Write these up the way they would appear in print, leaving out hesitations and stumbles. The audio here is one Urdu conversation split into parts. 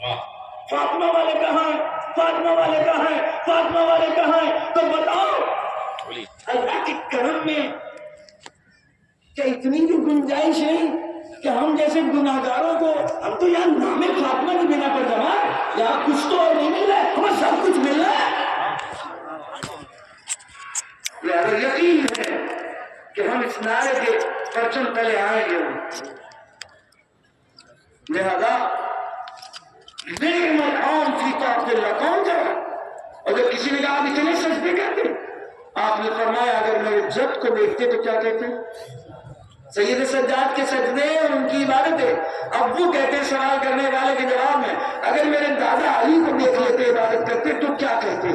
فاطمہ والے کہاں ہیں؟ فاطمہ والے کہاں ہیں؟ فاطمہ والے کہاں ہیں؟ تو بتاؤ اللہ کے کرم میں کیا اتنی بھی گنجائش نہیں کہ ہم جیسے گناہگاروں کو ہم تو یہاں نام فاطمہ کی بنا پر جمع یہاں کچھ تو اور نہیں مل رہا ہے، ہمیں سب کچھ مل رہا ہے۔ لہذا یقین ہے کہ ہم اس نعرے کے پرچم تلے آئیں گے۔ لہذا نعمت عام فی طاعت اللہ کون کرا؟ اور جب کسی نے کہا آپ اتنے سجدے کرتے، آپ نے فرمایا اگر میرے جد کو دیکھتے تو کیا کہتے؟ سید سجاد کے سجدے اور ان کی عبادتیں۔ اب وہ کہتے ہیں سوال کرنے والے کے جواب میں اگر میرے دادا علی کو دیکھ لیتے عبادت کرتے تو کیا کہتے؟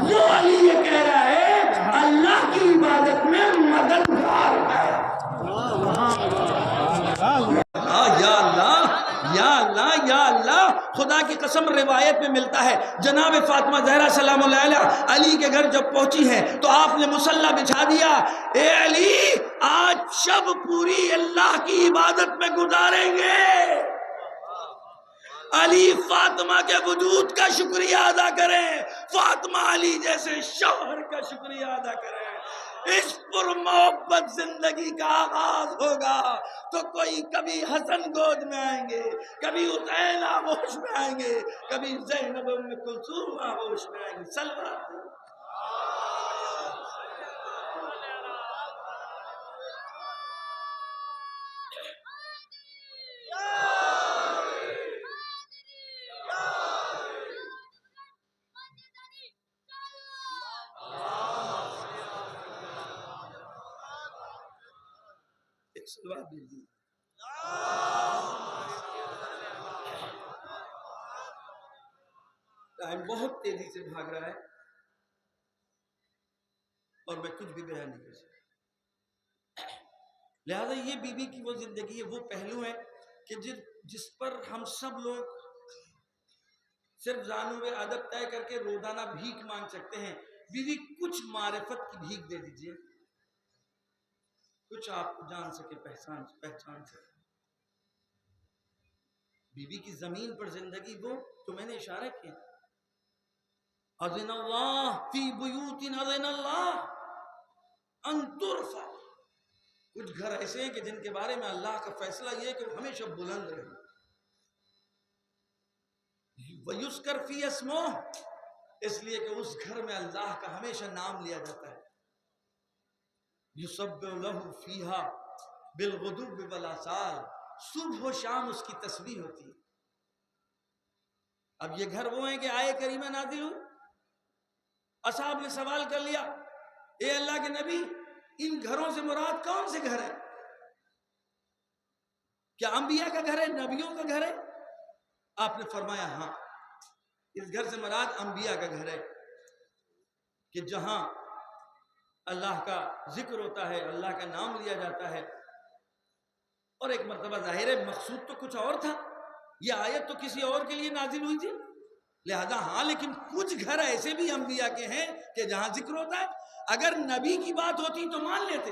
وہ علی یہ کہہ رہا ہے اللہ کی عبادت میں مددگار ہے۔ یا اللہ یا اللہ یا اللہ، خدا کی قسم روایت میں ملتا ہے جناب فاطمہ زہرا سلام اللہ علیہ علی کے گھر جب پہنچی ہیں تو آپ نے مصلی بچھا دیا، اے علی آج شب پوری اللہ کی عبادت میں گزاریں گے۔ علی فاطمہ کے وجود کا شکریہ ادا کریں، فاطمہ علی جیسے شوہر کا شکریہ ادا کریں۔ اس پر محبت زندگی کا آغاز ہوگا تو کوئی کبھی حسن گود میں آئیں گے، کبھی حسین آغوش میں آئیں گے، کبھی زینب ام کلثوم آغوش میں آئیں گے۔ صلوات دیجیے۔ ٹائم بہت تیزی سے بھاگ رہا ہے اور میں کچھ بھی بیان نہیں کر سکتا، لہذا یہ بی بی کی وہ زندگی ہے، وہ پہلو ہے کہ جس پر ہم سب لوگ صرف زانو میں ادب طے کر کے روزانہ بھیک مانگ سکتے ہیں۔ بی بی کچھ معرفت کی بھیک دے دیجئے، کچھ آپ جان سکے، پہچان سکے۔ بی بی کی زمین پر زندگی وہ تو میں نے اشارہ کیا، اذن اللہ فی بیوت اذن اللہ ان ترفع، کچھ گھر ایسے ہیں کہ جن کے بارے میں اللہ کا فیصلہ یہ ہے کہ وہ ہمیشہ بلند رہے، وَيُذْكَرْ فِي اسْمُهُ، اس لیے کہ اس گھر میں اللہ کا ہمیشہ نام لیا جاتا ہے، يُسَبِّحُ لَهُ فِيهَا بِالْغُدُوِّ وَالْآصَالِ، صبح و شام اس کی تسبیح ہوتی ہے۔ اب یہ گھر وہ ہیں کہ آئے کریمہ نازل ہوئی، اصحاب نے سوال کر لیا اے اللہ کے نبی ان گھروں سے مراد کون سے گھر ہے؟ کیا انبیاء کا گھر ہے، نبیوں کا گھر ہے؟ آپ نے فرمایا ہاں، اس گھر سے مراد انبیاء کا گھر ہے کہ جہاں اللہ کا ذکر ہوتا ہے، اللہ کا نام لیا جاتا ہے۔ اور ایک مرتبہ ظاہر ہے مقصود تو کچھ اور تھا، یہ آیت تو کسی اور کے لیے نازل ہوئی تھی، لہذا ہاں لیکن کچھ گھر ایسے بھی انبیاء کے ہیں کہ جہاں ذکر ہوتا ہے۔ اگر نبی کی بات ہوتی تو مان لیتے،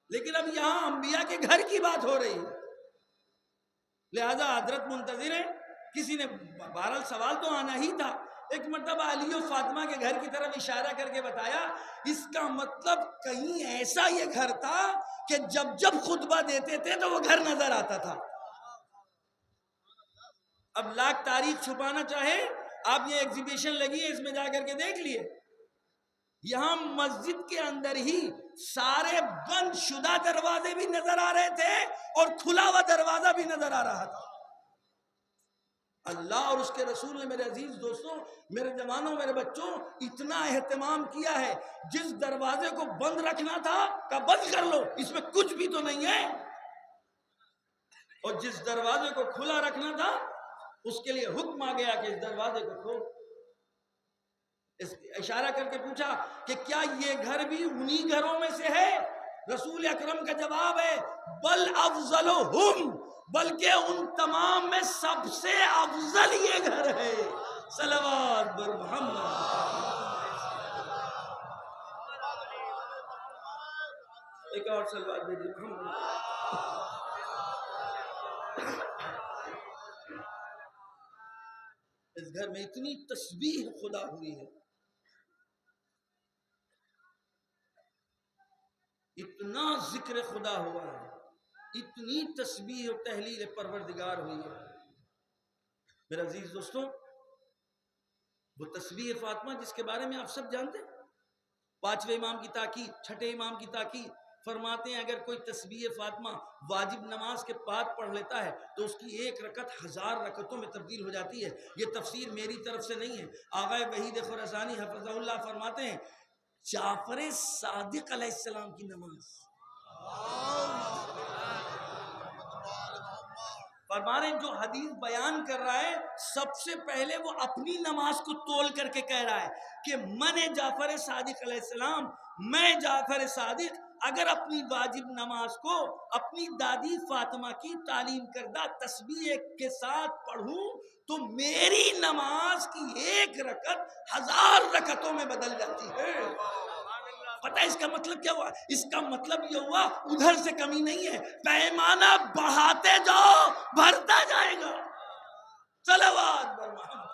لیکن اب یہاں انبیاء کے گھر کی بات ہو رہی ہے، لہذا حضرت منتظر ہے، کسی نے بہرحال سوال تو آنا ہی تھا۔ ایک مرتبہ علی و فاطمہ کے گھر کی طرف اشارہ کر کے بتایا اس کا مطلب کہیں ایسا یہ گھر تھا کہ جب جب خطبہ دیتے تھے تو وہ گھر نظر آتا تھا۔ اب لاکھ تاریخ چھپانا چاہے آپ یہ ایگزیبیشن لگی ہے اس میں جا کر کے دیکھ لیے، یہاں مسجد کے اندر ہی سارے بند شدہ دروازے بھی نظر آ رہے تھے اور کھلا ہوا دروازہ بھی نظر آ رہا تھا۔ اللہ اور اس کے رسول نے میرے عزیز دوستوں، میرے جوانوں، میرے بچوں اتنا اہتمام کیا ہے، جس دروازے کو بند رکھنا تھا کہ بند کر لو، اس میں کچھ بھی تو نہیں ہے، اور جس دروازے کو کھلا رکھنا تھا اس کے لیے حکم آ گیا کہ اس دروازے کو کھول۔ اشارہ کر کے پوچھا کہ کیا یہ گھر بھی انہی گھروں میں سے ہے؟ رسول اکرم کا جواب ہے بل افضلہم، بلکہ ان تمام میں سب سے افضل یہ گھر ہے۔ صلوات بر محمد۔ ایک اور صلوات بھیجیے محمد۔ اس گھر میں اتنی تسبیح خدا ہوئی ہے، اتنا ذکر خدا ہوا ہے، اتنی تسبیح اور تحلیل پروردگار ہوئی ہے۔ میرے عزیز دوستوں، وہ تسبیح فاطمہ جس کے بارے میں آپ سب جانتے ہیں، 5ویں امام کی تاکید، 6ٹھے امام کی تاکید فرماتے ہیں اگر کوئی تسبیح فاطمہ واجب نماز کے بعد پڑھ لیتا ہے تو اس کی ایک رکعت 1000 رکعتوں میں تبدیل ہو جاتی ہے۔ یہ تفسیر میری طرف سے نہیں ہے، آغا وحید خراسانی حفظہ اللہ فرماتے ہیں جعفر صادق علیہ السلام کی نماز، فرما رہے ہیں جو حدیث بیان کر رہا ہے سب سے پہلے وہ اپنی نماز کو تول کر کے کہہ رہا ہے کہ میں جعفر صادق علیہ السلام، میں جعفر صادق اگر اپنی واجب نماز کو اپنی دادی فاطمہ کی تعلیم کردہ تسبیح کے ساتھ پڑھوں تو میری نماز کی ایک رکعت 1000 رکعتوں میں بدل جاتی ہے۔ پتہ ہے اس کا مطلب کیا ہوا؟ اس کا مطلب یہ ہوا ادھر سے کمی نہیں ہے، پیمانہ بڑھاتے جاؤ بڑھتا جائے گا۔ صلوات بر محمد۔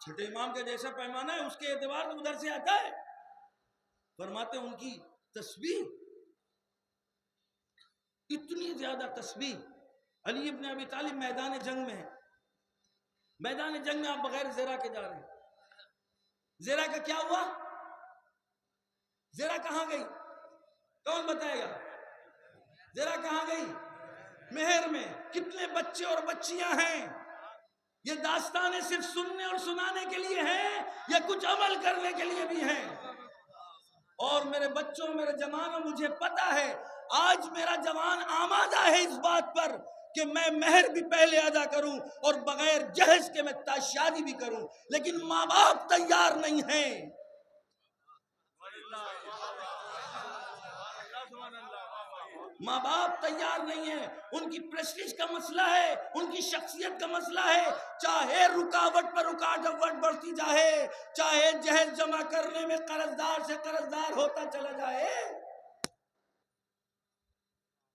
چھٹے امام کا جیسا پیمانہ ہے اس کے اعتبار سے ادھر سے آتا ہے۔ فرماتے ہیں ان کی تسبیح اتنی زیادہ تسبیح، علی ابن ابی طالب میدان جنگ میں ہے، میدان جنگ میں آپ بغیر زرہ کے جا رہے ہیں، زرہ کا کیا ہوا؟ زرہ کہاں گئی؟ کون بتائے گا؟ زرہ کہاں گئی؟ مہر میں۔ کتنے بچے اور بچیاں ہیں؟ یہ داستانیں صرف سننے اور سنانے کے لیے ہیں یا کچھ عمل کرنے کے لیے بھی ہیں؟ اور میرے بچوں، میرے جوانوں، مجھے پتا ہے آج میرا جوان آمادہ ہے اس بات پر کہ میں مہر بھی پہلے ادا کروں اور بغیر جہیز کے میں شادی بھی کروں، لیکن ماں باپ تیار نہیں ہیں۔ ماں باپ تیار نہیں ہیں، ان کی پریسٹیج کا مسئلہ ہے، ان کی شخصیت کا مسئلہ ہے، چاہے رکاوٹ پر رکاوٹ بڑھتی جائے، چاہے جہیز جمع کرنے میں قرضدار سے قرضدار ہوتا چلا جائے۔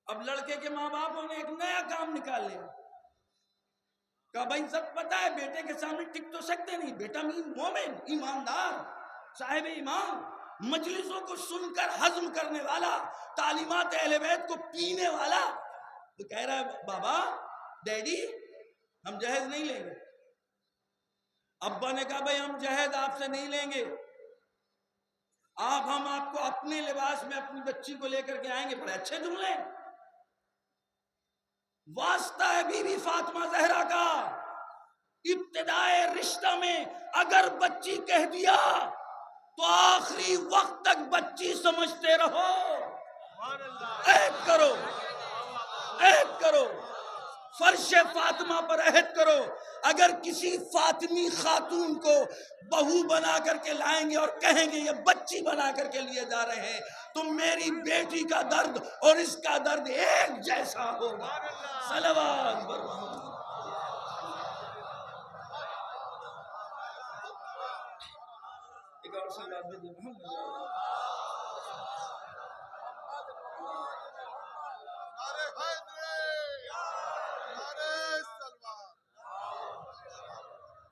اب لڑکے کے ماں باپوں نے ایک نیا کام نکال لیا، کہا بھائی سب پتا ہے بیٹے کے سامنے ٹک تو سکتے نہیں، بیٹا مومن، ایماندار، صاحب ایمان، مجلسوں کو سن کر ہضم کرنے والا، تعلیمات اہل بیت کو پینے والا، تو کہہ رہا ہے بابا ڈیڈی ہم جہیز نہیں لیں گے۔ ابا نے کہا بھائی ہم جہیز آپ سے نہیں لیں گے، ہم آپ کو اپنے لباس میں اپنی بچی کو لے کر کے آئیں گے۔ بڑے اچھے جملے، واسطہ ہے بی بی فاطمہ زہرا کا، ابتدائے رشتہ میں اگر بچی کہہ دیا تو آخری وقت تک بچی سمجھتے رہو، عہد کرو، عہد کرو، فرش فاطمہ پر عہد کرو۔ اگر کسی فاطمی خاتون کو بہو بنا کر کے لائیں گے اور کہیں گے یہ بچی بنا کر کے لیے جا رہے ہیں تو میری بیٹی کا درد اور اس کا درد ایک جیسا ہوگا۔ صلوات بر محمد۔ ایک اور صلوات بر محمد۔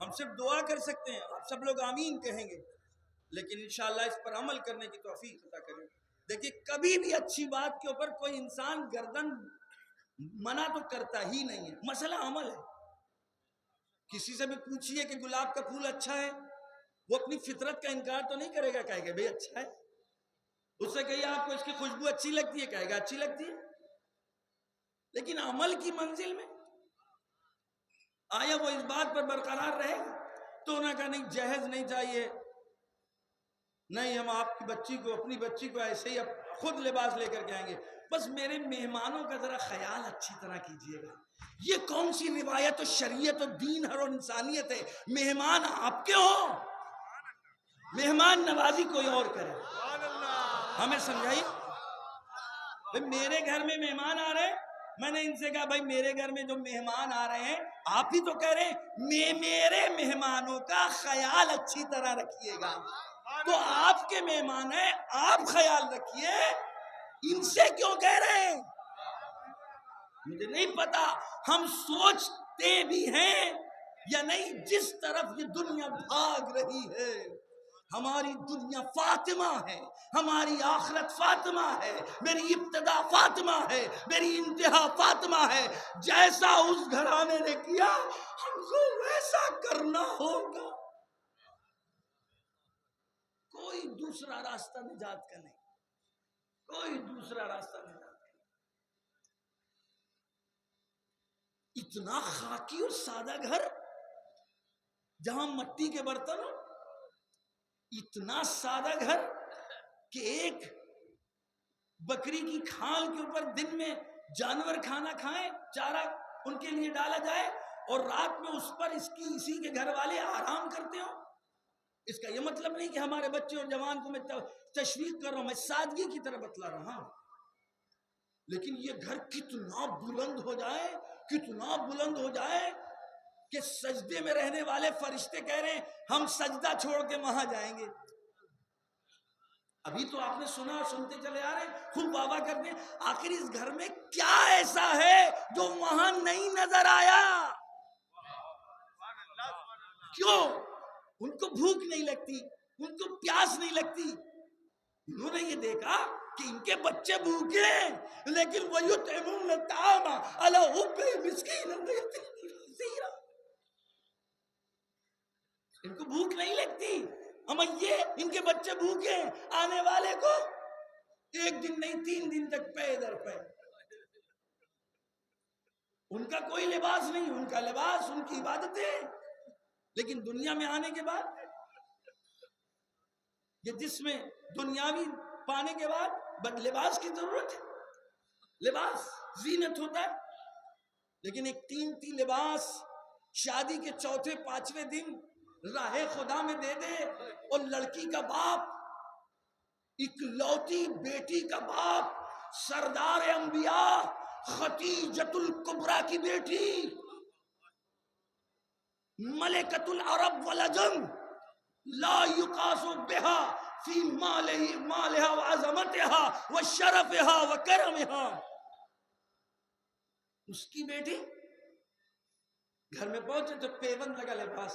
ہم صرف دعا کر سکتے ہیں، آپ سب لوگ آمین کہیں گے، لیکن انشاءاللہ اس پر عمل کرنے کی توفیق عطا کریں۔ دیکھیے کبھی بھی اچھی بات کے اوپر کوئی انسان گردن منع تو کرتا ہی نہیں ہے، مسئلہ عمل ہے۔ کسی سے بھی پوچھئے کہ گلاب کا پھول اچھا ہے، وہ اپنی فطرت کا انکار تو نہیں کرے گا، کہے گا بھئی اچھا ہے۔ اس سے کہیے آپ کو اس کی خوشبو اچھی لگتی ہے، کہے گا اچھی لگتی ہے۔ لیکن عمل کی منزل میں آیا وہ اس بات پر برقرار رہے گا؟ تو انہوں نے کہا نہیں جہیز نہیں چاہیے، نہیں ہم آپ کی بچی کو، اپنی بچی کو ایسے ہی خود لباس لے کر کے آئیں گے۔ بس میرے مہمانوں کا ذرا خیال اچھی طرح کیجئے گا۔ یہ کون سی روایت و شریعت و دین اور انسانیت ہے؟ مہمان آپ کے ہوں، مہمان نوازی کوئی اور کرے۔ ہمیں سمجھائیے، میرے گھر میں مہمان آ رہے ہیں، میں نے ان سے کہا بھائی میرے گھر میں جو مہمان آ رہے ہیں آپ ہی تو کہہ رہے ہیں میرے مہمانوں کا خیال اچھی طرح رکھیے گا، تو آپ کے مہمان ہیں آپ خیال رکھیے، ان سے کیوں کہہ رہے ہیں؟ مجھے نہیں پتا ہم سوچتے بھی ہیں یا نہیں، جس طرف یہ دنیا بھاگ رہی ہے، ہماری دنیا فاطمہ ہے، ہماری آخرت فاطمہ ہے، میری ابتدا فاطمہ ہے، میری انتہا فاطمہ ہے۔ جیسا اس گھرانے نے کیا ہم کو ویسا کرنا ہوگا۔ کوئی دوسرا راستہ نجات کا نہیں، کوئی دوسرا راستہ نجات کا نہیں۔ اتنا خاکی اور سادہ گھر جہاں مٹی کے برتن ہو، اتنا سادہ گھر کہ ایک بکری کی کھال کے اوپر دن میں جانور کھانا کھائیں، چارہ ان کے لیے ڈالا جائے، اور رات میں اس پر اسی کے گھر والے آرام کرتے ہوں۔ اس کا یہ مطلب نہیں کہ ہمارے بچے اور جوان کو میں تشویق کر رہا ہوں، میں سادگی کی طرح بتلا رہا ہوں، لیکن یہ گھر کتنا بلند ہو جائے، کتنا بلند ہو جائے کہ سجدے میں رہنے والے فرشتے کہہ رہے ہیں ہم سجدہ چھوڑ کے وہاں جائیں گے۔ ابھی تو آپ نے سنا، سنتے چلے آ رہے ہیں، خوب بابا کرتے ہیں، آخر اس گھر میں کیا ایسا ہے جو وہاں نہیں نظر آیا؟ کیوں؟ ان کو بھوک نہیں لگتی، ان کو پیاس نہیں لگتی، انہوں نے یہ دیکھا کہ ان کے بچے بھوکے ہیں، لیکن وَيُطْعِمُونَ الطَّعَامَ عَلَىٰ حُبِّهِ مِسْكِينًا وَيَتِيمًا وَأَسِيرًا۔ ان کو بھوک نہیں لگتی، اما یہ ان کے بچے بھوکے ہیں، آنے والے کو ایک دن نہیں 3 دن تک پے در پے۔ ان کا کوئی لباس نہیں، ان کا لباس ان کی عبادتیں، لیکن دنیا میں آنے کے بعد یہ جس میں دنیاوی پانے کے بعد لباس کی ضرورت ہے، لباس زینت ہوتا ہے، لیکن ایک قیمتی لباس شادی کے 4 5ویں دن راہ خدا میں دے دے، اور لڑکی کا باپ، اکلوتی بیٹی کا باپ، سردار انبیاء خدیجۃ الکبریٰ کی بیٹی، ملکۃ العرب والعجم، لا یقاس بها فی مالها وعظمتها وشرفها وکرمها، اس کی بیٹی گھر میں پہنچے تو پیوند لگا لباس،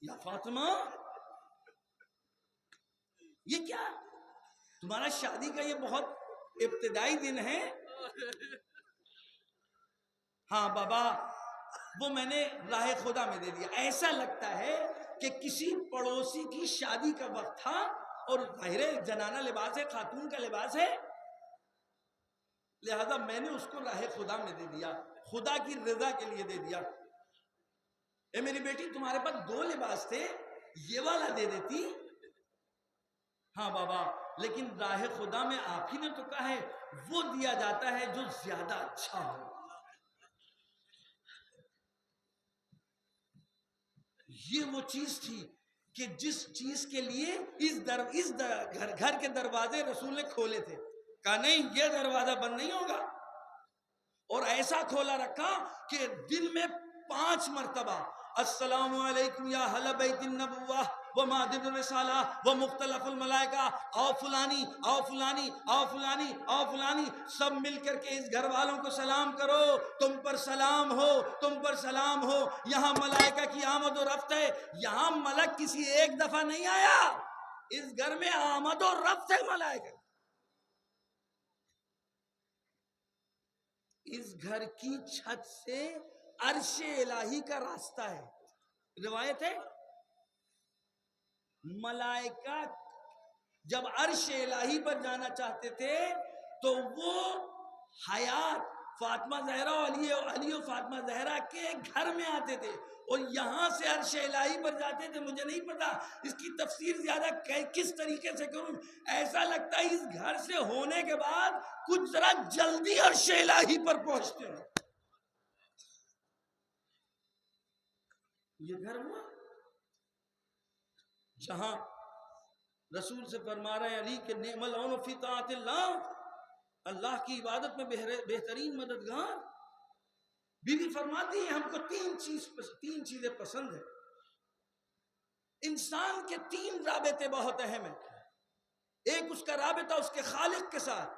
یا فاطمہ یہ کیا؟ تمہارا شادی کا یہ بہت ابتدائی دن ہے۔ ہاں بابا وہ میں نے راہ خدا میں دے دیا۔ ایسا لگتا ہے کہ کسی پڑوسی کی شادی کا وقت تھا، اور ظاہر جنانہ لباس ہے، خاتون کا لباس ہے، لہذا میں نے اس کو راہ خدا میں دے دیا، خدا کی رضا کے لیے دے دیا۔ اے میری بیٹی تمہارے پاس 2 لباس تھے، یہ والا دے دیتی۔ ہاں بابا لیکن راہ خدا میں آپ ہی نے تو کہا ہے وہ دیا جاتا ہے جو زیادہ اچھا ہو۔ یہ وہ چیز تھی کہ جس چیز کے لیے اس گھر کے دروازے رسول نے کھولے تھے، کہا نہیں یہ دروازہ بند نہیں ہوگا، اور ایسا کھولا رکھا کہ دن میں 5 مرتبہ السلام علیکم یا اہل بیت النبوہ و مادن الرسالہ و مختلف الملائکہ، آؤ فلانی آؤ فلانی آؤ فلانی آؤ فلانی، سب مل کر کے اس گھر والوں کو سلام کرو، تم پر سلام ہو تم پر سلام ہو۔ یہاں ملائکہ کی آمد و رفت ہے، یہاں ملک کسی ایک دفعہ نہیں آیا، اس گھر میں آمد و رفت ہے ملائکہ۔ اس گھر کی چھت سے عرش الہی کا راستہ ہے، روایت ہے ملائکہ جب عرش الہی پر جانا چاہتے تھے تو وہ حیات فاطمہ زہرا علی و فاطمہ زہرا کے گھر میں آتے تھے، اور یہاں سے عرش الہی پر جاتے تھے۔ مجھے نہیں پتا اس کی تفسیر زیادہ کس طریقے سے کروں، ایسا لگتا ہے اس گھر سے ہونے کے بعد کچھ ذرا جلدی عرش الہی پر پہنچتے ہیں۔ یہ گھر ہوا جہاں رسول سے فرما رہے ہیں علی کہ نعم العون فی طاعت اللہ، اللہ کی عبادت میں بہترین مددگار۔ بیوی فرماتی ہے ہم کو 3 چیزیں پسند ہیں۔ انسان کے 3 رابطے بہت اہم ہیں، ایک اس کا رابطہ اس کے خالق کے ساتھ،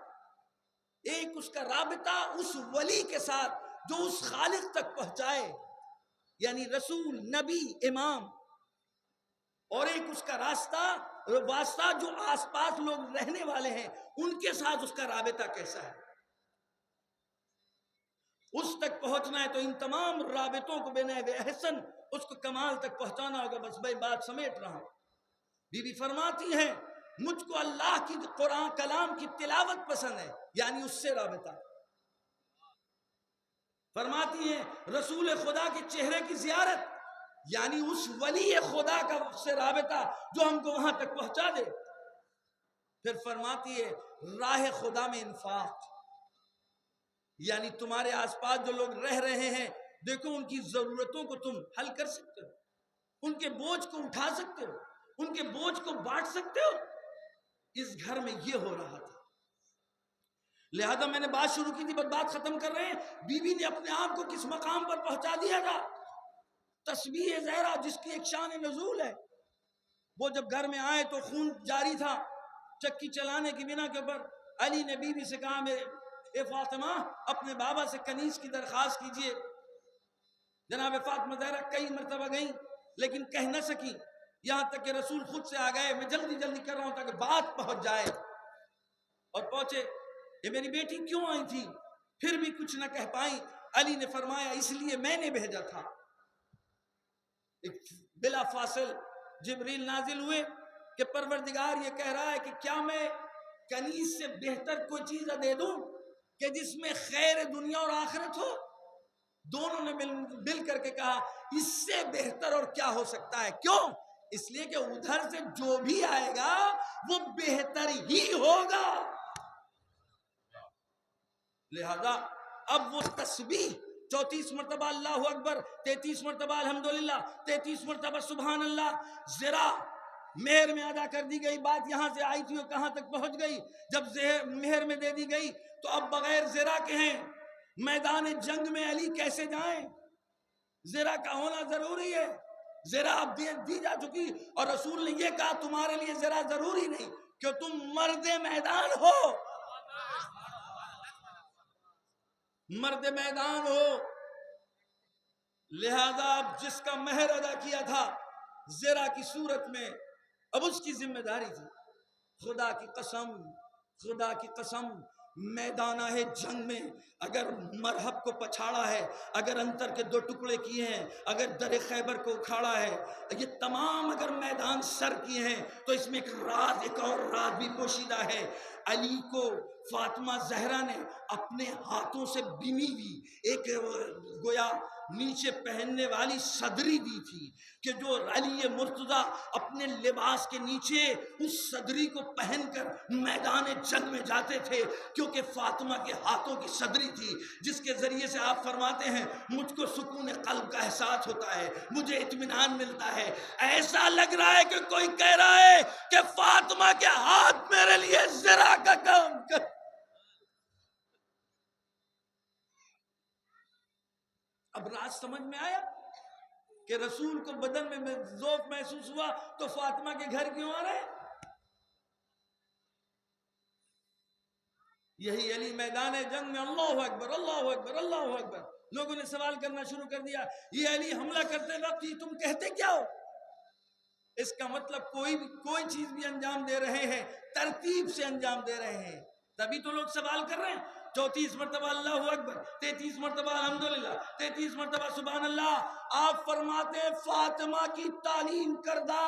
ایک اس کا رابطہ اس ولی کے ساتھ جو اس خالق تک پہنچائے، یعنی رسول، نبی، امام، اور ایک اس کا واسطہ جو آس پاس لوگ رہنے والے ہیں ان کے ساتھ اس کا رابطہ کیسا ہے، اس تک پہنچنا ہے تو ان تمام رابطوں کو بنائے ہوئے احسن اس کو کمال تک پہنچانا ہوگا۔ بس بھائی بات سمیٹ رہا ہوں۔ بی بی فرماتی ہیں مجھ کو اللہ کی قرآن کلام کی تلاوت پسند ہے، یعنی اس سے رابطہ۔ فرماتی ہیں رسول خدا کے چہرے کی زیارت، یعنی اس ولی خدا کا سے رابطہ جو ہم کو وہاں تک پہنچا دے۔ پھر فرماتی ہے راہ خدا میں انفاق، یعنی تمہارے آس پاس جو لوگ رہ رہے ہیں دیکھو ان کی ضرورتوں کو تم حل کر سکتے ہو، ان کے بوجھ کو اٹھا سکتے ہو، ان کے بوجھ کو بانٹ سکتے ہو۔ اس گھر میں یہ ہو رہا تھا، لہذا میں نے بات شروع کی تھی بات ختم کر رہے ہیں۔ بی بی نے اپنے آپ کو کس مقام پر پہنچا دیا تھا؟ تسبیح زہرا جس کی ایک شان نزول ہے، وہ جب گھر میں آئے تو خون جاری تھا چکی چلانے کی بنا کے اوپر۔ علی نے بی بی سے کہا اے فاطمہ اپنے بابا سے کنیز کی درخواست کیجئے۔ جناب فاطمہ زہرا کئی مرتبہ گئیں لیکن کہہ نہ سکی، یہاں تک کہ رسول خود سے آ گئے، میں جلدی جلدی کر رہا ہوں تاکہ بات پہنچ جائے، اور پہنچے۔ یہ میری بیٹی کیوں آئی تھی؟ پھر بھی کچھ نہ کہہ پائیں۔ علی نے فرمایا اس لیے میں نے بھیجا تھا۔ بلا فاصل جبریل نازل ہوئے کہ پروردگار یہ کہہ رہا ہے کہ کیا میں کنیز سے بہتر کوئی چیز دے دوں کہ جس میں خیر دنیا اور آخرت ہو؟ دونوں نے مل کر کے کہا اس سے بہتر اور کیا ہو سکتا ہے؟ کیوں؟ اس لیے کہ ادھر سے جو بھی آئے گا وہ بہتر ہی ہوگا۔ لہذا اب وہ تسبیح 34 مرتبہ اللہ اکبر، 33 مرتبہ الحمدللہ، 33 مرتبہ سبحان اللہ، ذرا مہر میں ادا کر دی گئی۔ بات یہاں سے آئی تھی اور کہاں تک پہنچ گئی؟ جب مہر میں دے دی گئی تو اب بغیر ذرا کے ہیں میدان جنگ میں علی کیسے جائیں؟ ذرا کا ہونا ضروری ہے۔ ذرا اب دی جا چکی اور رسول نے یہ کہا تمہارے لیے ذرا ضروری نہیں کہ تم مرد میدان ہو، مرد میدان ہو۔ لہذا اب جس کا مہر ادا کیا تھا ذرا کی صورت میں، اب اس کی ذمہ داری تھی۔ خدا کی قسم، خدا کی قسم، میدانہ جنگ میں اگر مرحب کو پچھاڑا ہے، اگر انتر کے 2 ٹکڑے کیے ہیں، اگر در خیبر کو اکھاڑا ہے، یہ تمام اگر میدان سر کیے ہیں تو اس میں ایک اور راز بھی پوشیدہ ہے۔ علی کو فاطمہ زہرا نے اپنے ہاتھوں سے بنی ہوئی ایک گویا نیچے پہننے والی صدری دی تھی کہ جو علی مرتضیٰ اپنے لباس کے نیچے اس صدری کو پہن کر میدان جنگ میں جاتے تھے، کیونکہ فاطمہ کے ہاتھوں کی صدری تھی جس کے ذریعے سے آپ فرماتے ہیں مجھ کو سکون قلب کا احساس ہوتا ہے، مجھے اطمینان ملتا ہے، ایسا لگ رہا ہے کہ کوئی کہہ رہا ہے کہ فاطمہ کے ہاتھ میرے لیے ذرا کا کام کر۔ اب راز سمجھ میں آیا کہ رسول کو بدن میں ذوق محسوس ہوا تو فاطمہ کے گھر کیوں آ رہے ہیں؟ یہی علی میدان جنگ میں اللہ اکبر اللہ اکبر اللہ اکبر، لوگوں نے سوال کرنا شروع کر دیا یہ علی حملہ کرتے وقت یہ تم کہتے کیا ہو؟ اس کا مطلب کوئی چیز بھی انجام دے رہے ہیں ترتیب سے انجام دے رہے ہیں، تبھی تو لوگ سوال کر رہے ہیں۔ 34 مرتبہ اللہ اکبر، 33 مرتبہ الحمدللہ، 33 مرتبہ سبحان اللہ۔ آپ فرماتے ہیں فاطمہ کی تعلیم کردہ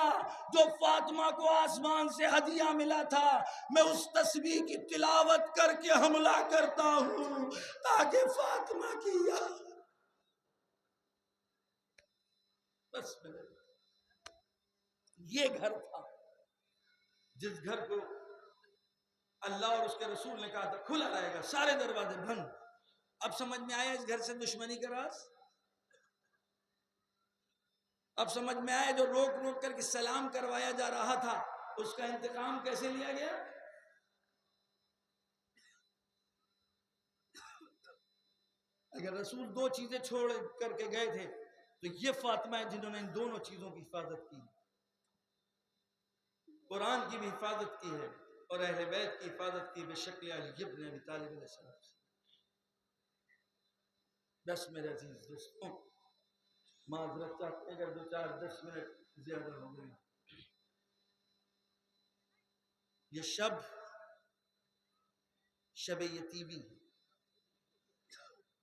جو فاطمہ کو آسمان سے ہدیہ ملا تھا، میں اس تسبیح کی تلاوت کر کے حملہ کرتا ہوں تاکہ فاطمہ کی یاد۔ بس یہ گھر تھا جس گھر کو اللہ اور اس کے رسول نے کہا تھا کھلا رہے گا، سارے دروازے بند۔ اب سمجھ میں آیا اس گھر سے دشمنی کا راز؟ اب سمجھ میں آیا جو روک روک کر کے سلام کروایا جا رہا تھا اس کا انتقام کیسے لیا گیا؟ اگر رسول 2 چیزیں چھوڑ کر کے گئے تھے تو یہ فاطمہ ہے جنہوں نے ان دونوں چیزوں کی حفاظت کی، قرآن کی بھی حفاظت کی ہے اور اہل بیت کی حفاظت کی بشکل علی ابن ابی طالب علیہ السلام سے۔ بس میرے عزیز دوستوں، معذرت چاہتے ہیں اگر 2-4-10 منٹ زیادہ ہو گئے۔ یہ شب یتیمی،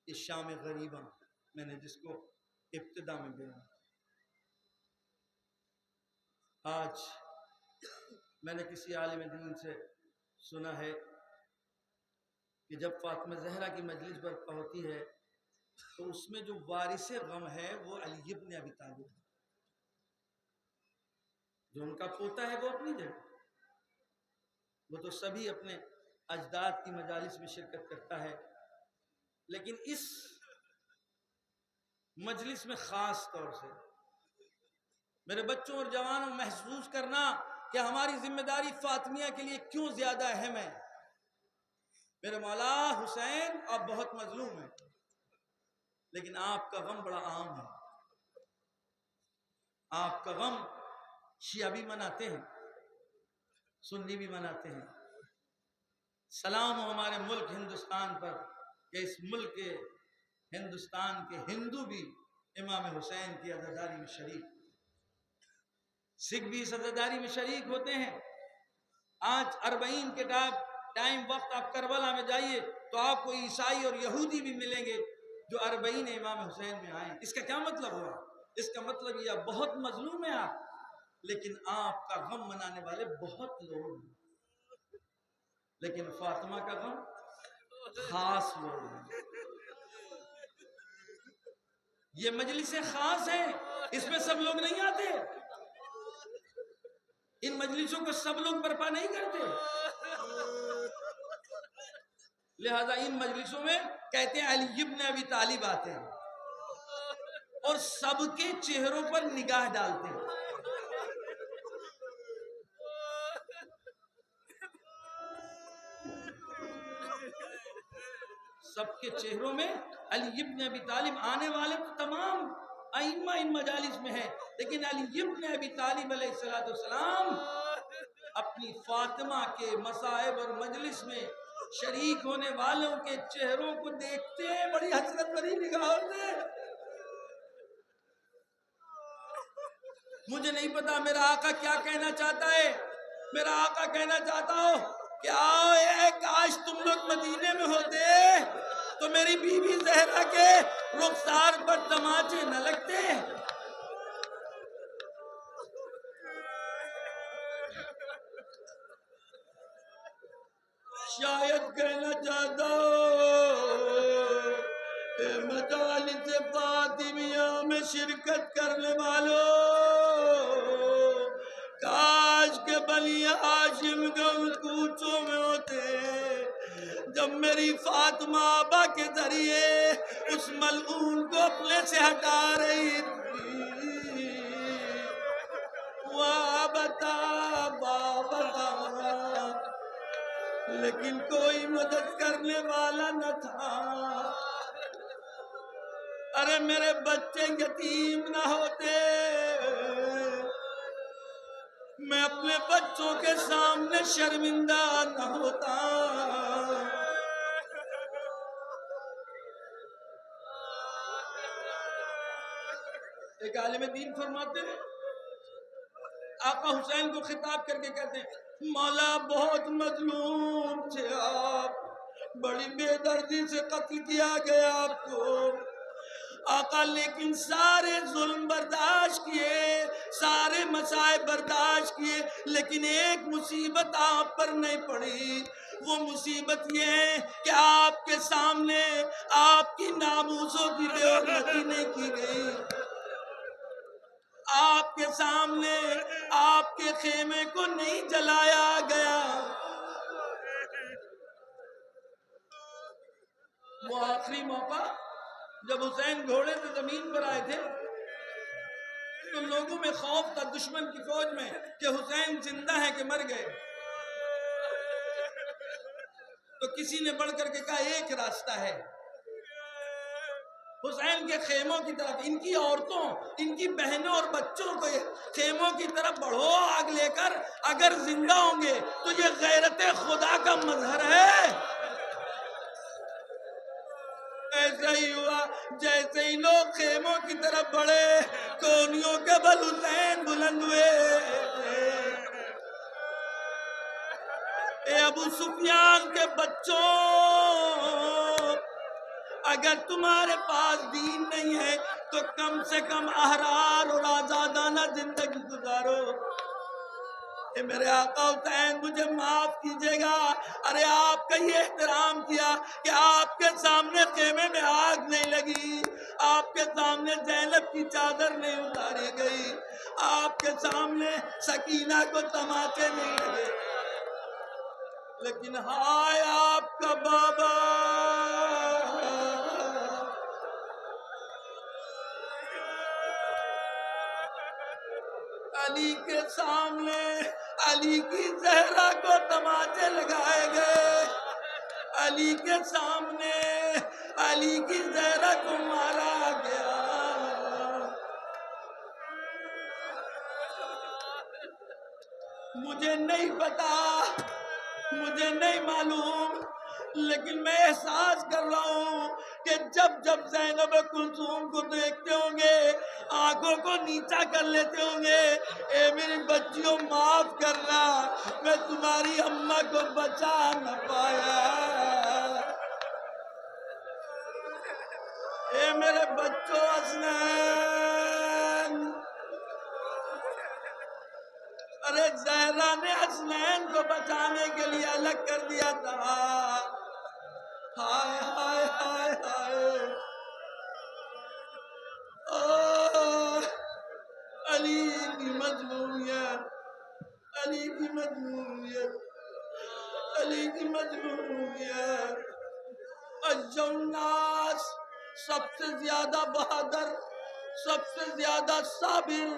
یہ شام غریباں، میں نے جس کو ابتدا میں بیان کیا۔ آج میں نے کسی عالم دین سے سنا ہے کہ جب فاطمہ زہرا کی مجلس برپا ہوتی ہے تو اس میں جو وارث غم ہے وہ علی ابن ابی طالب ہے۔ جو ان کا پوتا ہے وہ اپنی جگہ، وہ تو سبھی اپنے اجداد کی مجالس میں شرکت کرتا ہے، لیکن اس مجلس میں خاص طور سے میرے بچوں اور جوانوں محسوس کرنا کہ ہماری ذمہ داری فاطمیہ کے لیے کیوں زیادہ اہم ہے۔ میرے مولا حسین آپ بہت مظلوم ہیں، لیکن آپ کا غم بڑا عام ہے۔ آپ کا غم شیعہ بھی مناتے ہیں، سنی بھی مناتے ہیں۔ سلام ہو ہمارے ملک ہندوستان پر کہ اس ملک کے ہندوستان کے ہندو بھی امام حسین کی عزاداری میں شریک، سکھ بھی اس عزاداری میں شریک ہوتے ہیں۔ آج 40 کے ٹائم وقت آپ کربلا میں جائیے تو آپ کو عیسائی اور یہودی بھی ملیں گے جو 40 امام حسین میں آئے۔ اس کا کیا مطلب ہوا؟ اس کا مطلب یہ بہت مظلوم ہے آپ، لیکن آپ کا غم منانے والے بہت لوگ ہیں، لیکن فاطمہ کا غم خاص لوگ ہیں۔ یہ مجلس خاص ہے، اس میں سب لوگ نہیں آتے، ان مجلسوں کو سب لوگ برپا نہیں کرتے، لہذا ان مجلسوں میں کہتے ہیں علی ابن ابی طالب آتے ہیں اور سب کے چہروں پر نگاہ ڈالتے ہیں۔ سب کے چہروں میں علی ابن ابی طالب، آنے والے تو تمام ائمہ ان مجالس میں ہیں، لیکن علی ابن ابی طالب علیہ السلام اپنی فاطمہ کے مصائب اور مجلس میں شریک ہونے والوں کے چہروں کو دیکھتے ہیں بڑی حسرت بھری نگاہوں سے۔ مجھے نہیں پتا میرا آقا کیا کہنا چاہتا ہے، میرا آقا کہنا چاہتا ہو کہ آؤ اے کاش تم لوگ مدینے میں ہوتے تو میری بی بی زہرا کے رخسار پر تماچے نہ لگتے۔ شاید کہنا چاہتا ہو اے مجالس فاطمیہ میں شرکت کرنے والوں، کاش کے بنی ہاشم کے ان کوچوں میں ہوتے جب میری فاطمہ آبا کے ذریعے اس ملعون کو اپنے سے ہٹا رہی تھی۔ وابتا بابا، لیکن کوئی مدد کرنے والا نہ تھا۔ ارے میرے بچے یتیم نہ ہوتے، میں اپنے بچوں کے سامنے شرمندہ نہ ہوتا۔ ایک عالم دین فرماتے ہیں، آقا حسین کو خطاب کر کے کہتے ہیں مولا بہت مظلوم تھے آپ، بڑی بے دردی سے قتل کیا گیا آپ کو آقا، لیکن سارے ظلم برداشت کیے، سارے مصائب برداشت کیے، لیکن ایک مصیبت آپ پر نہیں پڑی۔ وہ مصیبت یہ ہے کہ آپ کے سامنے آپ کی ناموسوں کی بے حرمتی نہیں کی گئی، آپ کے سامنے آپ کے خیمے کو نہیں جلایا گیا۔ وہ آخری موقع جب حسین گھوڑے سے زمین پر آئے تھے تو لوگوں میں خوف تھا، دشمن کی فوج میں، کہ حسین زندہ ہے کہ مر گئے۔ تو کسی نے بڑھ کر کے کہا ایک راستہ ہے، حسین کے خیموں کی طرف، ان کی عورتوں، ان کی بہنوں اور بچوں کو خیموں کی طرف بڑھو آگ لے کر، اگر زندہ ہوں گے تو یہ غیرت خدا کا مظہر ہے۔ ایسا ہی ہوا جیسے ہی لوگ خیموں کی طرف بڑھے، کونیوں کے بل حسین بلند ہوئے۔ اے ابو سفیان کے بچوں، اگر تمہارے پاس دین نہیں ہے تو کم سے کم احرار اور آزادانہ زندگی گزارو۔ اے میرے آقا حسین مجھے معاف کیجئے گا، ارے آپ کا یہ احترام کیا کہ آپ کے سامنے خیمے میں آگ نہیں لگی، آپ کے سامنے زینب کی چادر نہیں اتاری گئی، آپ کے سامنے سکینہ کو تماچے نہیں لگے، لیکن ہائے آپ کا بابا علی کے سامنے علی کی زہرا کو تماچے لگائے گئے، علی کے سامنے علی کی زہرا کو مارا گیا۔ مجھے نہیں پتا، مجھے نہیں معلوم، لیکن میں احساس کر رہا ہوں کہ جب جب زینب کلثوم کو دیکھتے ہوں گے آنکھوں کو نیچا کر لیتے ہوں گے، اے میری بچیوں معاف کرنا، میں تمہاری اماں کو بچا نہ پایا، اے میرے بچوں حسنین، ارے زہرا نے حسنین کو بچانے کے لیے الگ کر دیا تھا۔ ہائے ہائے ہائے ہائے، علی کی مظلومیت، علی کی مظلومیت، علی کی مظلومیت۔ اشجع الناس، سب سے زیادہ بہادر، سب سے زیادہ صابر،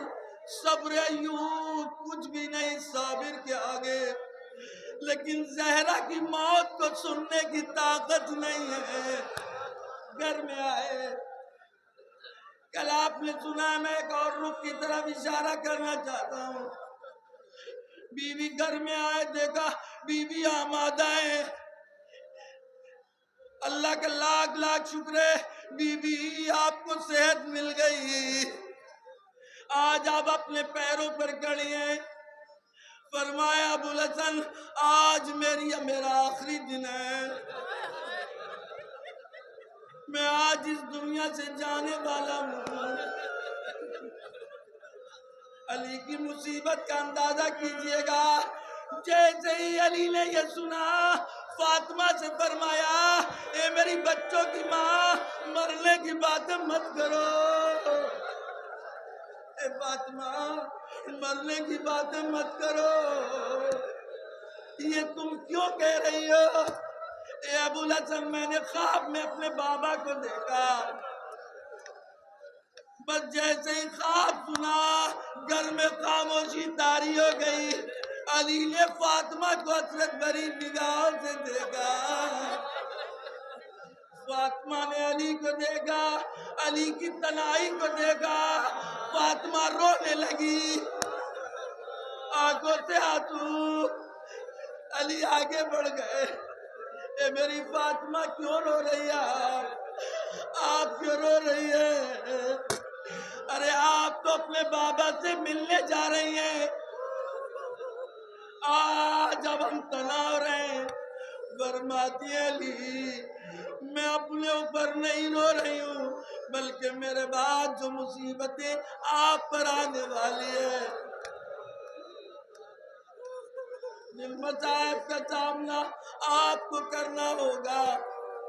صبر ایوب کچھ بھی نہیں صابر کے آگے، لیکن زہرا کی موت کو سننے کی طاقت نہیں ہے۔ گھر میں آئے، کل آپ نے سنا، میں ایک اور رخ کی طرف اشارہ کرنا چاہتا ہوں، بی بی گھر میں آئے، دیکھا بی بی آمادہ ہے، اللہ کا لاکھ لاکھ شکر ہے بی بی آپ کو صحت مل گئی، آج آپ اپنے پیروں پر کھڑی ہیں۔ فرمایا ابو الحسن آج میرا آخری دن ہے، میں آج اس دنیا سے جانے والا ہوں۔ علی کی مصیبت کا اندازہ کیجئے گا، جیسے ہی علی نے یہ سنا فاطمہ سے فرمایا اے میری بچوں کی ماں مرنے کی باتیں مت کرو، اے فاطمہ مرنے کی باتیں مت کرو، یہ تم کیوں کہہ رہی ہو؟ اے ابو الحسن میں نے خواب میں اپنے بابا کو دیکھا، بس جیسے ہی خواب سنا گھر میں خاموشی طاری ہو گئی۔ علی نے فاطمہ کو حسرت بھری نگاہوں سے دیکھا، فاطمہ نے علی کو دیکھا، علی کی تنہائی کو دیکھا، فاطمہ رونے لگی، آنکھوں سے آنسو، علی آگے بڑھ گئے، اے میری فاطمہ کیوں رو رہی ہے آپ کیوں رو رہی ہے؟ ارے آپ تو اپنے بابا سے ملنے جا رہی ہیں، آج اب ہم تنہا ہو رہے ہیں۔ فرماتی ہے علی میں اپنے اوپر نہیں رو رہی ہوں، بلکہ میرے بعد جو مصیبتیں آپ پر آنے والی ہے، جن مصائب کا سامنا آپ کو کرنا ہوگا،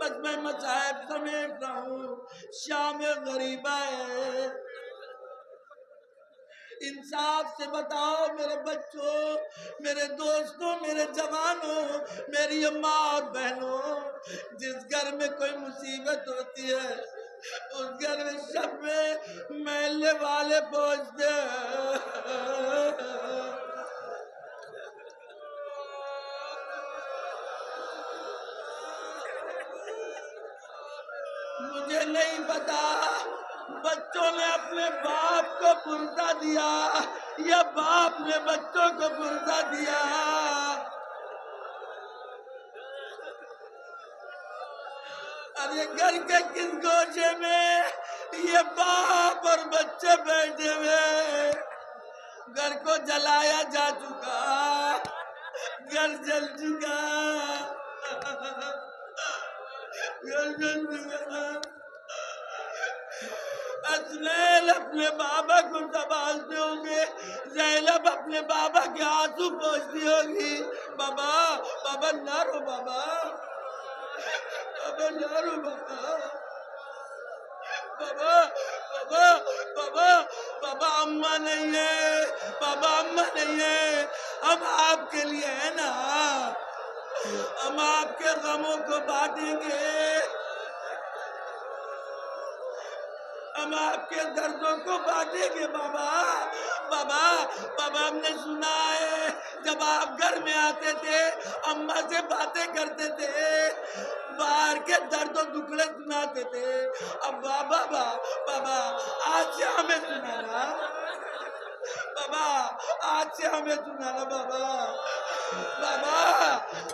بس میں مصائب سمیٹ رہا ہوں، شام غریبہ ہے۔ انصاف سے بتاؤ میرے بچوں، میرے دوستوں، میرے جوانوں، میری اماں اور بہنوں، جس گھر میں کوئی مصیبت ہوتی ہے اس گھر میں شب میں محلے والے پہنچتے ہیں۔ مجھے نہیں پتا بچوں نے اپنے باپ کو پرزہ دیا یا باپ نے بچوں کو پرزہ دیا. ارے گھر کے کس گوشے میں یہ باپ اور بچے بیٹھے ہوئے. گھر کو جلایا جا چکا، گھر جل چکا، گھر جل چکا. اسماعیل اپنے بابا کو سنبھالتے ہوں گے، زینب اپنے بابا کے آنسو پوچھتی ہوگی. بابا بابا نہ رو، بابا بابا نہ رو، بابا بابا بابا بابا بابا اماں نہیں ہے، بابا اماں نہیں ہے. ہم آپ کے لیے ہے نا، ہم آپ کے غموں کو بانٹیں گے، ہم آپ کے دردوں کو بانٹیں گے. بابا بابا بابا ہم نے سنا ہے جب آپ گھر میں آتے تھے اماں سے باتیں کرتے تھے، باہر کے درد و دکھڑے سناتے تھے. اب بابا بابا آج سے ہمیں سنانا، بابا آج سے ہمیں سنانا. بابا بابا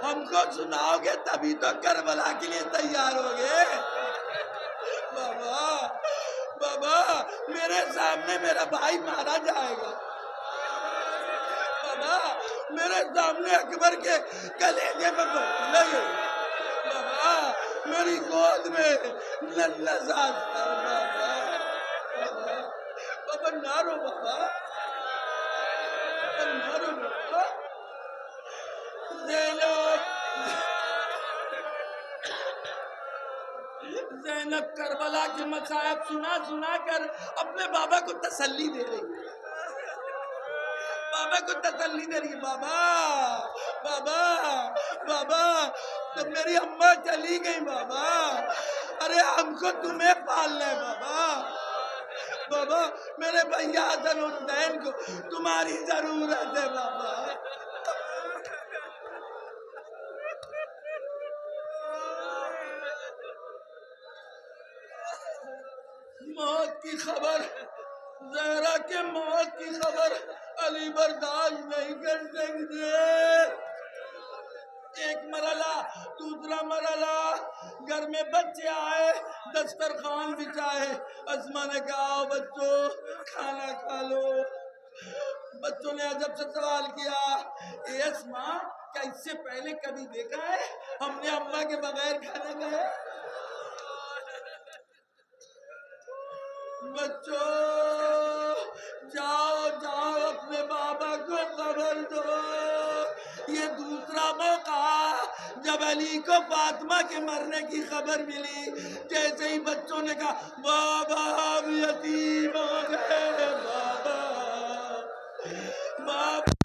ہم کو سناؤ گے تبھی تو کربلا کے لیے تیار ہوگے. بابا بابا میرے سامنے میرا بھائی مارا جائے گا. بابا میرے سامنے اکبر کے کلیجے میں لگے. بابا میری گود میں ننھا سا تھا. بابا بابا نہ رو، بابا بابا نہ رو. بابا زینب کربلا کے مصائب سنا سنا کر اپنے بابا کو تسلی دے رہی، بابا کو تسلی دے رہی. بابا بابا بابا تو میری اماں چلی گئی. بابا ارے ہم کو تمہیں پالنا ہے. بابا بابا میرے بھیا حسن حسین کو تمہاری ضرورت ہے. بابا موت کی خبر، زہرا کے موت کی خبر علی برداشت نہیں کر سکتے. ایک مرحلہ، دوسرا مرحلہ، گھر میں بچے آئے، دسترخوان بچھائے. اسما نے کہا آؤ بچوں کھانا کھا لو. بچوں نے عجب سے سوال کیا، اے اسما کیا اس سے پہلے کبھی دیکھا ہے ہم نے اماں کے بغیر کھانا کھایا؟ بچوں جاؤ جاؤ اپنے بابا کو خبر دو. یہ دوسرا موقع جب علی کو فاطمہ کے مرنے کی خبر ملی، جیسے ہی بچوں نے کہا بابا ہم یتیم ہو گئے، بابا بابا